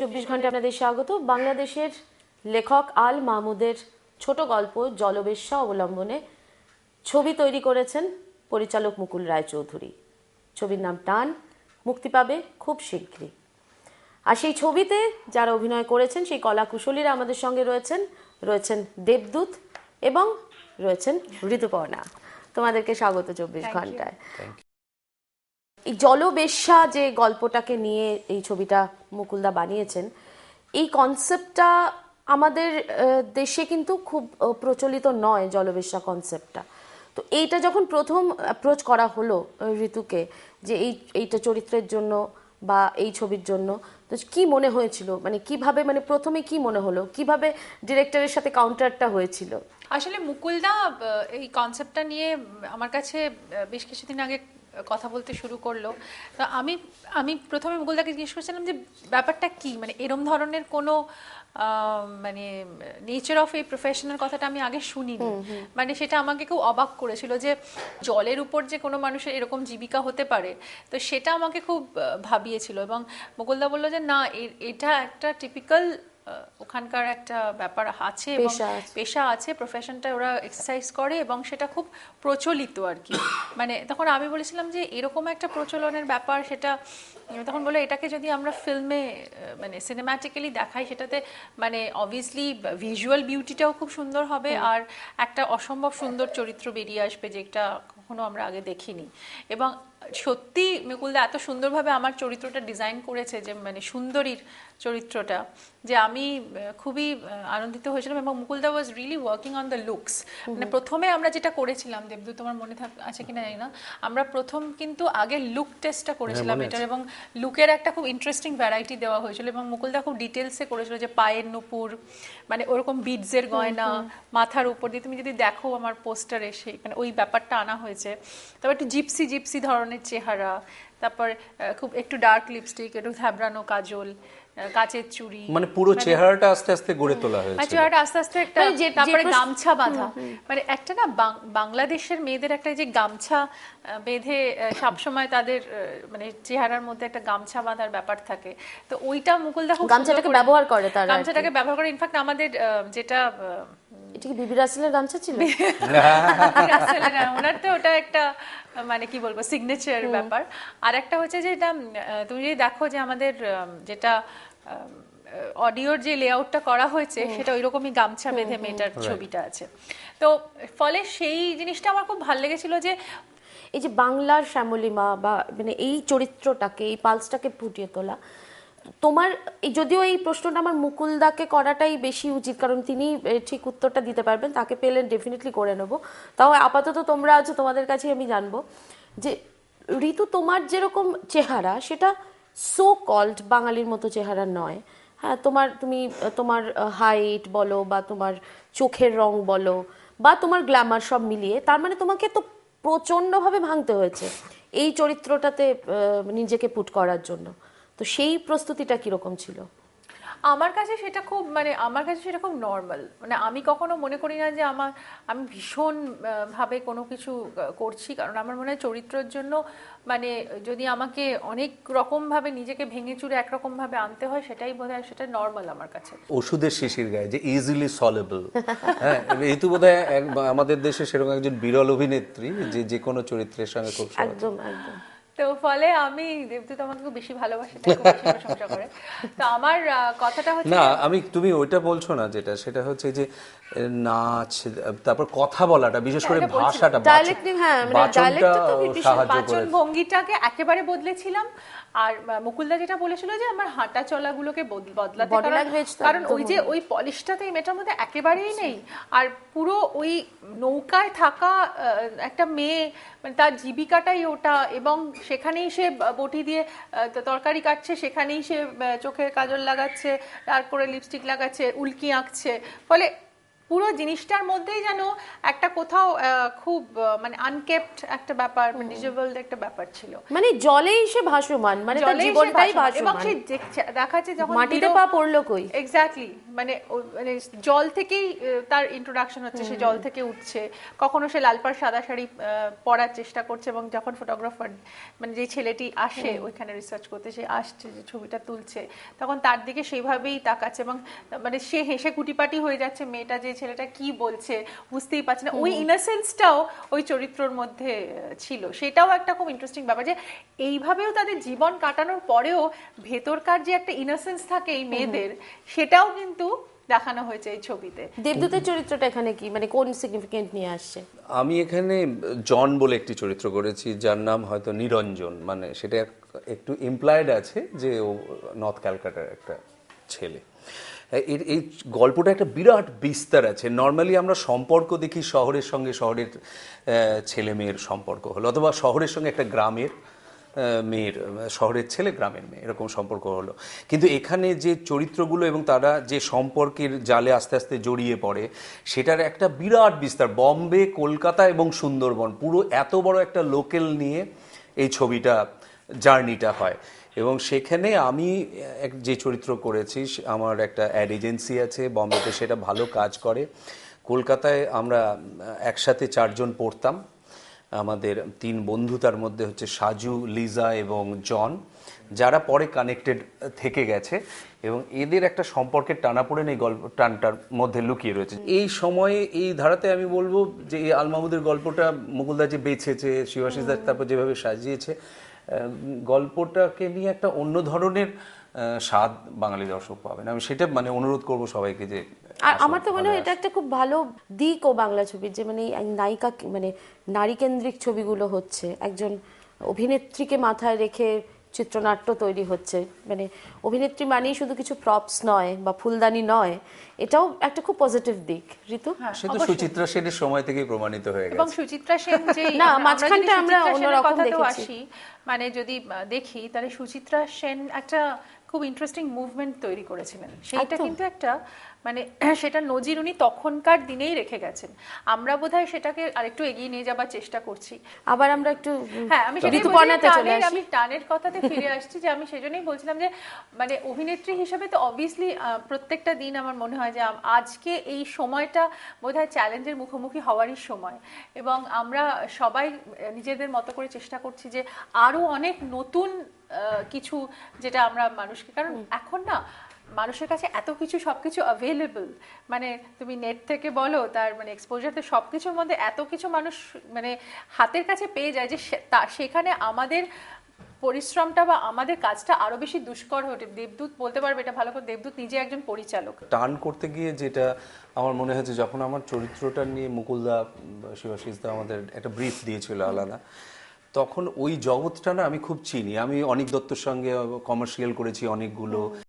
24 ঘন্টা আপনাদের স্বাগত। বাংলাদেশের লেখক আল মাহমুদের ছোট গল্প জলবেশ্যা অবলম্বনে ছবি তৈরি করেছেন পরিচালক মুকুল রায়চৌধুরী। ছবির নাম টান, মুক্তি পাবে খুব শীঘ্রই। আর সেই ছবিতে যারা অভিনয় করেছেন সেই কলাকুশলীরা আমাদের সঙ্গে রয়েছেন দেবদূত এবং রয়েছেন ঋতুপর্ণা। তোমাদেরকে স্বাগত 24 ঘন্টায়। এই জলবেশ্যা যে গল্পটাকে নিয়ে এই ছবিটা মুকুলদা বানিয়েছেন, এই কনসেপ্টটা আমাদের দেশে কিন্তু খুব প্রচলিত নয়, জলবেশ্যা কনসেপ্টটা। তো এইটা যখন প্রথম অ্যাপ্রোচ করা হলো ঋতুকে যে এইটা চরিত্রের জন্য বা এই ছবির জন্য, তো কি মনে হয়েছিল, মানে কিভাবে, মানে প্রথমে কি মনে হলো, কিভাবে ডিরেক্টরের সাথে কাউন্টারটা হয়েছিল? আসলে মুকুলদা এই কনসেপ্টটা নিয়ে আমার কাছে বেশ কিছুদিন আগে কথা বলতে শুরু করলো। তো আমি প্রথমে মুকুলদাকে জিজ্ঞেস করেছিলাম যে ব্যাপারটা কি, মানে এরম ধরনের কোনো মানে নেচার অফ এই প্রফেশনের কথাটা আমি আগে শুনিনি। মানে সেটা আমাকে খুব অবাক করেছিল যে জলের উপর যে কোনো মানুষের এরকম জীবিকা হতে পারে, তো সেটা আমাকে খুব ভাবিয়েছিল। এবং মুকুলদা বললো যে না, এটা একটা টিপিক্যাল ওখানকার একটা ব্যাপার আছে, পেশা আছে, প্রফেশনটা ওরা এক্সারসাইজ করে এবং সেটা খুব প্রচলিত আর কি। মানে তখন আমি বলেছিলাম যে এরকম একটা প্রচলনের ব্যাপার, সেটা তখন বলে এটাকে যদি আমরা ফিল্মে মানে সিনেম্যাটিক্যালি দেখাই, সেটাতে মানে অবভিয়াসলি ভিজুয়াল বিউটিটাও খুব সুন্দর হবে আর একটা অসম্ভব সুন্দর চরিত্র বেরিয়ে আসবে, যেটা কখনো আমরা আগে দেখিনি। এবং সত্যি মুকুলদা এত সুন্দরভাবে আমার চরিত্রটা ডিজাইন করেছে, যে মানে সুন্দরীর চরিত্রটা, যে আমি খুবই আনন্দিত হয়েছিলাম। এবং মুকুলদা was really working on the looks. মানে প্রথমে আমরা যেটা করেছিলাম, দেবদূত তোমার মনে আছে কিনা জানি না, আমরা প্রথম কিন্তু আগে লুক টেস্টটা করেছিলাম এটার, এবং লুকের একটা খুব ইন্টারেস্টিং ভ্যারাইটি দেওয়া হয়েছিল এবং মুকুলদা খুব ডিটেলসে করেছিল, যে পায়ের নুপুর, মানে ওরকম বিডসের গয়না মাথার উপর দিয়ে, তুমি যদি দেখো আমার পোস্টারে সেই মানে ওই ব্যাপারটা আনা হয়েছে। তারপর একটু জিপসি ধরনের চেহারা, তারপর খুব একটু ডার্ক লিপস্টিক, একটু থ্যাবড়ানো কাজল, কাচের চুড়ি, মানে পুরো চেহারাটা আস্তে আস্তে গড়ে তোলা হয়েছে। চেহারাটা আস্তে আস্তে একটা, তারপরে গামছা বাঁধা, মানে একটা না বাংলাদেশের মেয়েদের একটা যে গামছা বেঁধে সবসময় তাদের মানে চেহারার মধ্যে একটা গামছা বাঁধার ব্যাপার থাকে, তো ওইটা মুকুলদা খুব গামছাটাকে ব্যবহার করে, তার গামছাটাকে ব্যবহার করে। ইনফ্যাক্ট আমাদের যেটা এটা কি বিবি রাসেলের গামছা ছিল? ওনার তো ওটা একটা মানে কি বলবো সিগনেচার ব্যাপার। আর একটা হচ্ছে যে এটা তুমি যদি দেখো যে আমাদের যেটা অডিওর যে লেআউটটা করা হয়েছে, সেটা ওইরকমই গামছা বেঁধে মেয়েটার ছবিটা আছে। তো ফলে সেই জিনিসটা আমার খুব ভালো লেগেছিল, যে এই যে বাংলার শ্যামলিমা বা মানে এই চরিত্রটাকে, এই পালসটাকে ফুটিয়ে তোলা। তোমার যদিও এই প্রশ্নটা আমার মুকুলদাকে করাটাই বেশি উচিত, কারণ তিনি ঠিক উত্তরটা দিতে পারবেন, তাকে পেলে ডেফিনেটলি করে নেব। তাও আপাতত তোমরা আছো, তোমাদের কাছে আমি জানবো যে ঋতু, তোমার যেরকম চেহারা সেটা সো কল্ড বাঙালির মতো চেহারা নয়। হ্যাঁ, তুমি তোমার হাইট বলো বা তোমার চোখের রং বলো বা তোমার গ্ল্যামার সব মিলিয়ে, তার মানে তোমাকে তো প্রচণ্ডভাবে ভাঙতে হয়েছে এই চরিত্রটাতে নিজেকে পুট করার জন্য। তো সেই প্রস্তুতিটা কিরকম ছিল? আমার কাছে সেটা খুব নর্মাল। মানে আমি কখনো মনে করি না যে আমি ভীষণ ভাবে কোনো কিছু করছি, কারণ আমার মনে হয় চরিত্রের জন্য মানে যদি আমাকে অনেক রকম ভাবে নিজেকে ভেঙে চুরে একরকম ভাবে আনতে হয়, সেটাই বোধহয় সেটা নর্মাল আমার কাছে। ওষুধের শিশির গায়ে যে ইজিলি সলেবল। হ্যাঁ, ঋতু বোধহয় আমাদের দেশে সেরকম একজন বিরল অভিনেত্রী, যে কোনো চরিত্রের সঙ্গে খুব একদম একদম। তো ফলে আমি দেবদূত আমাকে খুব বেশি ভালোবাসে, তাই খুব বেশি প্রশংসা করে। তো আমার কথাটা হচ্ছে না, তুমি ওইটা বলছো না, যেটা সেটা হচ্ছে যে নাচ, তারপর কথা বলাটা, বিশেষ করে ভাষাটা, বাচন ভঙ্গিটাকে একেবারে বদলেছিলাম। আর মুকুলদা যেটা বলেছিল যে আমার হাঁটা চলাগুলোকে বদলাতে, কারণ ওই যে ওই পলিশটাতে এই মেয়েটার মধ্যে একেবারেই নেই। আর পুরো ওই নৌকায় থাকা একটা মেয়ে, মানে তার জীবিকাটাই ওটা, এবং সেখানেই সে বটি দিয়ে তরকারি কাটছে, সেখানেই সে চোখে কাজল লাগাচ্ছে, তারপরে লিপস্টিক লাগাচ্ছে, উল্কি আঁকছে। ফলে পুরো জিনিসটার মধ্যেই যেন একটা কোথাও খুব মানে আনকেপ্ট একটা ব্যাপার, মানে ডিজেবলড একটা ব্যাপার ছিল। মানে জলেই সে ভাসমান, মানে তার জলেই সে জীবনটাই ভাসমান। এবং ভাসমান, সেই দেখাচ্ছে যখন মাটিতে পা পড়লো কই। এক্স্যাক্টলি, মানে মানে জল থেকেই তার ইন্ট্রোডাকশন হচ্ছে, সে জল থেকে উঠছে, কখনো সে লাল পাড় সাদা শাড়ি পরার চেষ্টা করছে, এবং যখন ফটোগ্রাফার মানে যে ছেলেটি আসে ওইখানে রিসার্চ করতে, সে আসছে যে ছবিটা তুলছে, তখন তার দিকে সেইভাবেই তাকাচ্ছে, এবং মানে সে হেসে কুটিপাটি হয়ে যাচ্ছে, মেয়েটা যে ছেলেটা কি বলছে বুঝতেই পারছে না। ওই ইনোসেন্সটাও ওই চরিত্রর মধ্যে ছিল, সেটাও একটা খুব ইন্টারেস্টিং ব্যাপার, যে এইভাবেও তাদের জীবন কাটানোর পরেও ভেতরকার যে একটা ইনোসেন্স থাকে এই মেয়েদের, সেটাও কিন্তু দেখানো হয়েছে এই ছবিতে। দেবদূতের চরিত্রটা এখানে কি, মানে কোন সিগনিফিকেন্ট নিয়ে আসছে? আমি এখানে জন বলে একটি চরিত্র করেছি, যার নাম হয়তো নিরঞ্জন, মানে সেটা একটু ইমপ্লয়েড আছে যে ও নর্থ ক্যালকাটার একটা ছেলে। এই গল্পটা একটা বিরাট বিস্তার আছে। নর্মালি আমরা সম্পর্ক দেখি শহরের সঙ্গে শহরের ছেলে মেয়ের সম্পর্ক হলো, অথবা শহরের সঙ্গে একটা গ্রামের মেয়ের, শহরের ছেলে গ্রামের মেয়ে, এরকম সম্পর্ক হলো। কিন্তু এখানে যে চরিত্রগুলো এবং তারা যে সম্পর্কের জালে আস্তে আস্তে জড়িয়ে পড়ে, সেটার একটা বিরাট বিস্তার। বম্বে, কলকাতা এবং সুন্দরবন, পুরো এত বড় একটা লোকেল নিয়ে এই ছবিটা, জার্নিটা হয়। এবং সেখানে আমি যে চরিত্র করেছি, আমার একটা অ্যাড এজেন্সি আছে বম্বেতে, সেটা ভালো কাজ করে। কলকাতায় আমরা একসাথে 4 জন পড়তাম, আমাদের 3 বন্ধু, তার মধ্যে হচ্ছে সাজু, লিজা এবং জন, যারা পরে কানেক্টেড থেকে গেছে, এবং এদের একটা সম্পর্কের টানাপোড়েন এই টানটার মধ্যে লুকিয়ে রয়েছে। এই সময়ে এই ধারাতে আমি বলবো যে এই আল মাহমুদের গল্পটা মুকুলদা যে বেছেছে, শিবাশিস দাস তারপর যেভাবে সাজিয়েছে, গল্পটাকে নিয়ে একটা অন্য ধরনের স্বাদ বাঙালি দর্শক পাবেন। আমি সেটা মানে অনুরোধ করব সবাইকে যে, আর আমার তো মনে হয় এটা একটা খুব ভালো দিক ও বাংলা ছবির, যে মানে এই নায়িকা মানে নারী কেন্দ্রিক ছবিগুলো হচ্ছে, একজন অভিনেত্রীকে মাথায় রেখে চিত্রনাট্য তৈরি হচ্ছে, মানে অভিনেত্রী মানেই শুধু কিছু প্রপস নয় বা ফুলদানি নয়, এটাও একটা খুব পজিটিভ দিক। ঋতু, সে তো সুচিত্রা সেনের সময় থেকেই প্রমাণিত হয়ে এবং গেছে। সুচিত্রা সেন যে না, মাঝখানটা আমরা অন্যরকম কথাতেও দেখেছি। আসি, মানে যদি দেখি তাহলে সুচিত্রা সেন একটা খুব ইন্টারেস্টিং মুভমেন্ট তৈরি করেছিলেন, সেইটা একদম। কিন্তু একটা মানে সেটা নজির উনি তখনকার দিনেই রেখে গেছেন। আমরা বোধহয় সেটাকে আরেকটু এগিয়ে নিয়ে যাবার চেষ্টা করছি। আবার আমরা একটু হ্যাঁ, আমি সেটাই ঋতুপর্ণাতে বলছি, চলে আসি। আমি টানের কথাতে ফিরে আসছি, যে আমি সেজন্যই বলছিলাম যে মানে অভিনেত্রী হিসেবে তো অবভিয়াসলি প্রত্যেকটা দিন আমার মনে হয় যে আজকে এই সময়টা বোধহয় চ্যালেঞ্জের মুখোমুখি হওয়ারই সময়, এবং আমরা সবাই নিজেদের মতো করে চেষ্টা করছি যে আরো অনেক নতুন কিছু, যেটা আমরা মানুষকে, কারণ এখন না মানুষের কাছে এত কিছু, সবকিছু অ্যাভেলেবল, মানে তুমি নেট থেকে বলো, তার মানে এক্সপোজারতে সবকিছুর মধ্যে এত কিছু মানুষ মানে হাতের কাছে পেয়ে যায়, যে সেখানে আমাদের পরিশ্রমটা বা আমাদের কাজটা আরো বেশি দুষ্কর হয়ে ওঠে। দেবদূত বলতে পারবে এটা ভালো করে, দেবদূত নিজে একজন পরিচালক। টান করতে গিয়ে যেটা আমার মনে হয়েছে, যখন আমার চরিত্রটা নিয়ে মুকুলদা, শিবাশিসদা আমাদের একটা ব্রিফ দিয়েছিল আলাদা, তখন ওই জগৎটা না আমি খুব চিনি। আমি অনিক দত্তর সঙ্গে কমার্শিয়াল করেছি অনেকগুলো,